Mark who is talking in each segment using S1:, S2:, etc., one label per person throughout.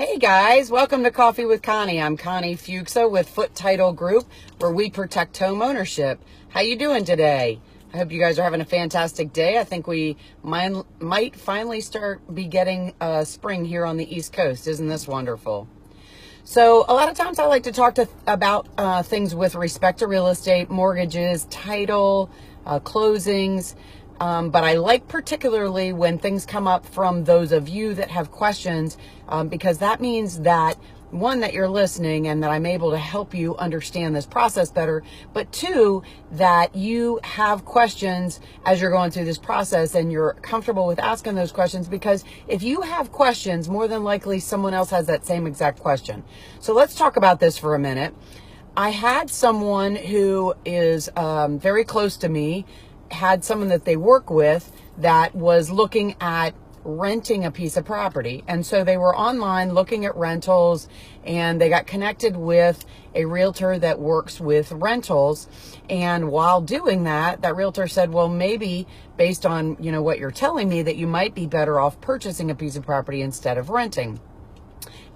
S1: Hey guys, welcome to Coffee with Connie. I'm Connie Fuksa with Foote Title Group, where we protect home ownership. How you doing today? I hope you guys are having a fantastic day. I think we might finally be getting spring here on the East Coast. Isn't this wonderful? So a lot of times I like to talk about things with respect to real estate, mortgages, title, closings. But I like particularly when things come up from those of you that have questions, because that means that, one, that you're listening and that I'm able to help you understand this process better, but two, that you have questions as you're going through this process and you're comfortable with asking those questions, because if you have questions, more than likely someone else has that same exact question. So let's talk about this for a minute. I had someone who is very close to me, had someone that they work with that was looking at renting a piece of property. And so they were online looking at rentals, and they got connected with a realtor that works with rentals. And while doing that, that realtor said, well, maybe based on, what you're telling me, that you might be better off purchasing a piece of property instead of renting.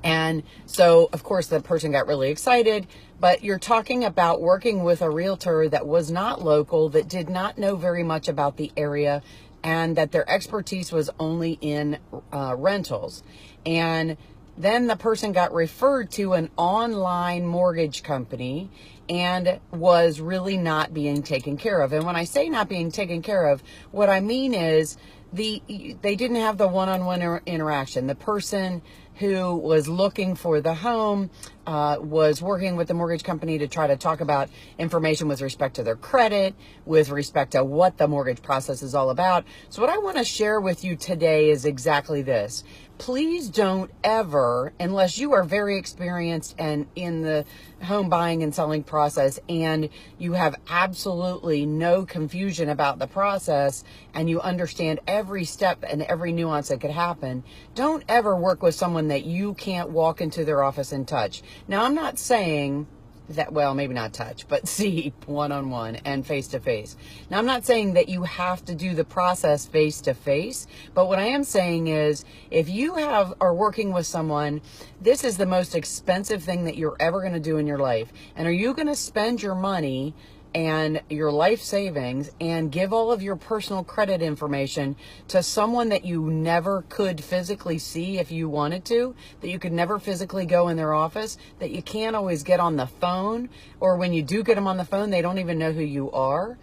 S1: And so, of course, the person got really excited, but you're talking about working with a realtor that was not local, that did not know very much about the area, and that their expertise was only in rentals. And then the person got referred to an online mortgage company and was really not being taken care of. And when I say not being taken care of, what I mean is they didn't have the one-on-one interaction. The person who was looking for the home was working with the mortgage company to try to talk about information with respect to their credit, with respect to what the mortgage process is all about. So what I want to share with you today is exactly this. Please don't ever, unless you are very experienced and in the home buying and selling process, and you have absolutely no confusion about the process, and you understand every step and every nuance that could happen, don't ever work with someone that you can't walk into their office and touch. Now, I'm not saying that, well, maybe not touch, but see one-on-one and face-to-face. Now, I'm not saying that you have to do the process face-to-face, but what I am saying is if you are working with someone, this is the most expensive thing that you're ever going to do in your life. And are you going to spend your money and your life savings and give all of your personal credit information to someone that you never could physically see if you wanted to, that you could never physically go in their office, that you can't always get on the phone, or when you do get them on the phone, they don't even know who you are?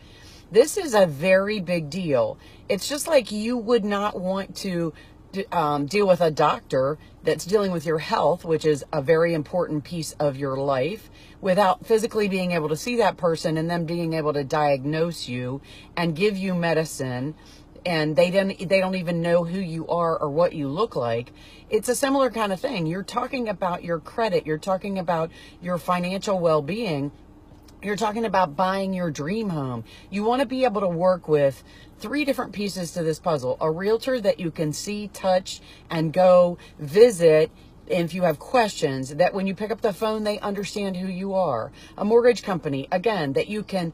S1: This is a very big deal. It's just like you would not want to deal with a doctor that's dealing with your health, which is a very important piece of your life, without physically being able to see that person and then being able to diagnose you and give you medicine, and they don't even know who you are or what you look like. It's a similar kind of thing. You're talking about your credit. You're talking about your financial well-being. You're talking about buying your dream home. You want to be able to work with 3 different pieces to this puzzle. A realtor that you can see, touch, and go visit if you have questions, that when you pick up the phone, they understand who you are. A mortgage company, again, that you can,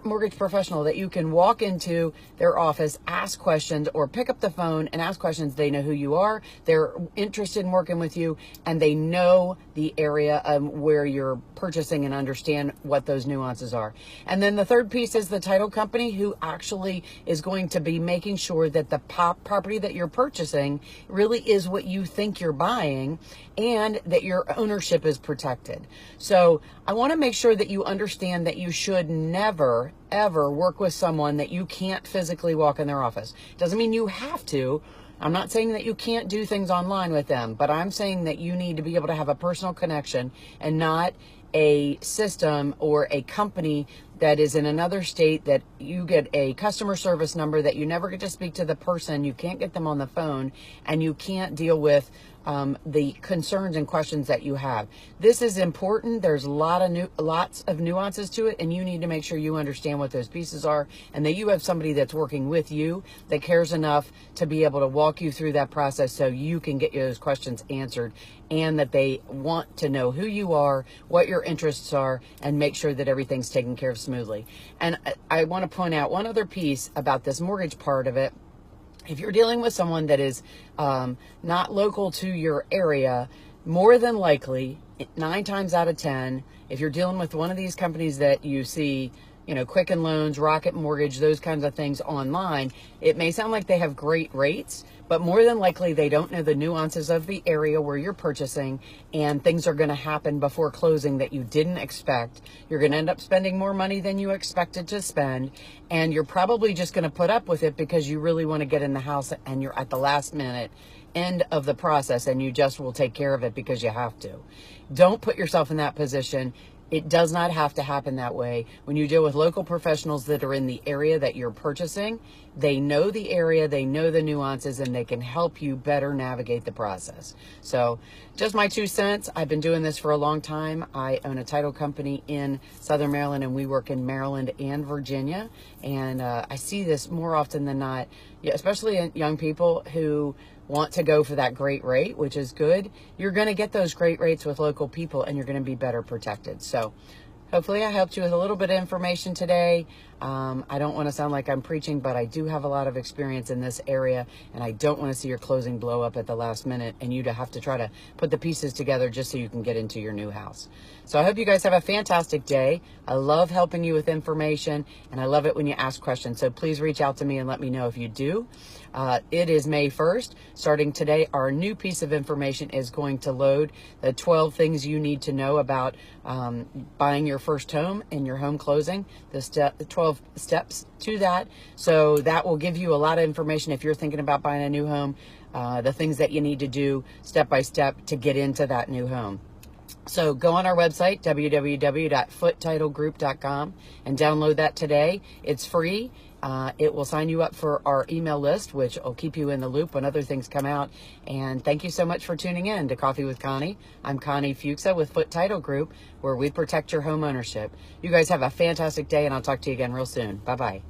S1: mortgage professional that you can walk into their office, ask questions, or pick up the phone and ask questions. They know who you are. They're interested in working with you, and they know the area where you're purchasing and understand what those nuances are. And then the third piece is the title company, who actually is going to be making sure that the property that you're purchasing really is what you think you're buying, and that your ownership is protected. So I want to make sure that you understand that you should never, ever work with someone that you can't physically walk in their office. Doesn't mean you have to. I'm not saying that you can't do things online with them, but I'm saying that you need to be able to have a personal connection, and not a system or a company that is in another state, that you get a customer service number that you never get to speak to the person, you can't get them on the phone, and you can't deal with the concerns and questions that you have. This is important. There's lots of nuances to it, and you need to make sure you understand what those pieces are, and that you have somebody that's working with you that cares enough to be able to walk you through that process so you can get those questions answered, and that they want to know who you are, what your interests are, and make sure that everything's taken care of smoothly. And I want to point out one other piece about this mortgage part of it. If you're dealing with someone that is not local to your area, more than likely, 9 times out of 10, if you're dealing with one of these companies that you see, Quicken Loans, Rocket Mortgage, those kinds of things online, it may sound like they have great rates, but more than likely they don't know the nuances of the area where you're purchasing, and things are going to happen before closing that you didn't expect. You're going to end up spending more money than you expected to spend, and you're probably just going to put up with it because you really want to get in the house and you're at the last minute end of the process, and you just will take care of it because you have to. Don't put yourself in that position. It does not have to happen that way. When you deal with local professionals that are in the area that you're purchasing, they know the area, they know the nuances, and they can help you better navigate the process. So just my 2 cents. I've been doing this for a long time. I own a title company in Southern Maryland, and we work in Maryland and Virginia. And I see this more often than not, especially in young people who want to go for that great rate, which is good. You're going to get those great rates with local people, and you're going to be better protected. So hopefully I helped you with a little bit of information today. I don't want to sound like I'm preaching, but I do have a lot of experience in this area, and I don't want to see your closing blow up at the last minute and you to have to try to put the pieces together just so you can get into your new house. So I hope you guys have a fantastic day. I love helping you with information, and I love it when you ask questions. So please reach out to me and let me know if you do. It is May 1st. Starting today, our new piece of information is going to load the 12 things you need to know about buying your first home and your home closing, the 12 steps to that. So that will give you a lot of information if you're thinking about buying a new home, the things that you need to do step by step to get into that new home. So go on our website, www.footetitlegroup.com, and download that today. It's free. It will sign you up for our email list, which will keep you in the loop when other things come out. And thank you so much for tuning in to Coffee with Connie. I'm Connie Fuksa with Foote Title Group, where we protect your home ownership. You guys have a fantastic day, and I'll talk to you again real soon. Bye-bye.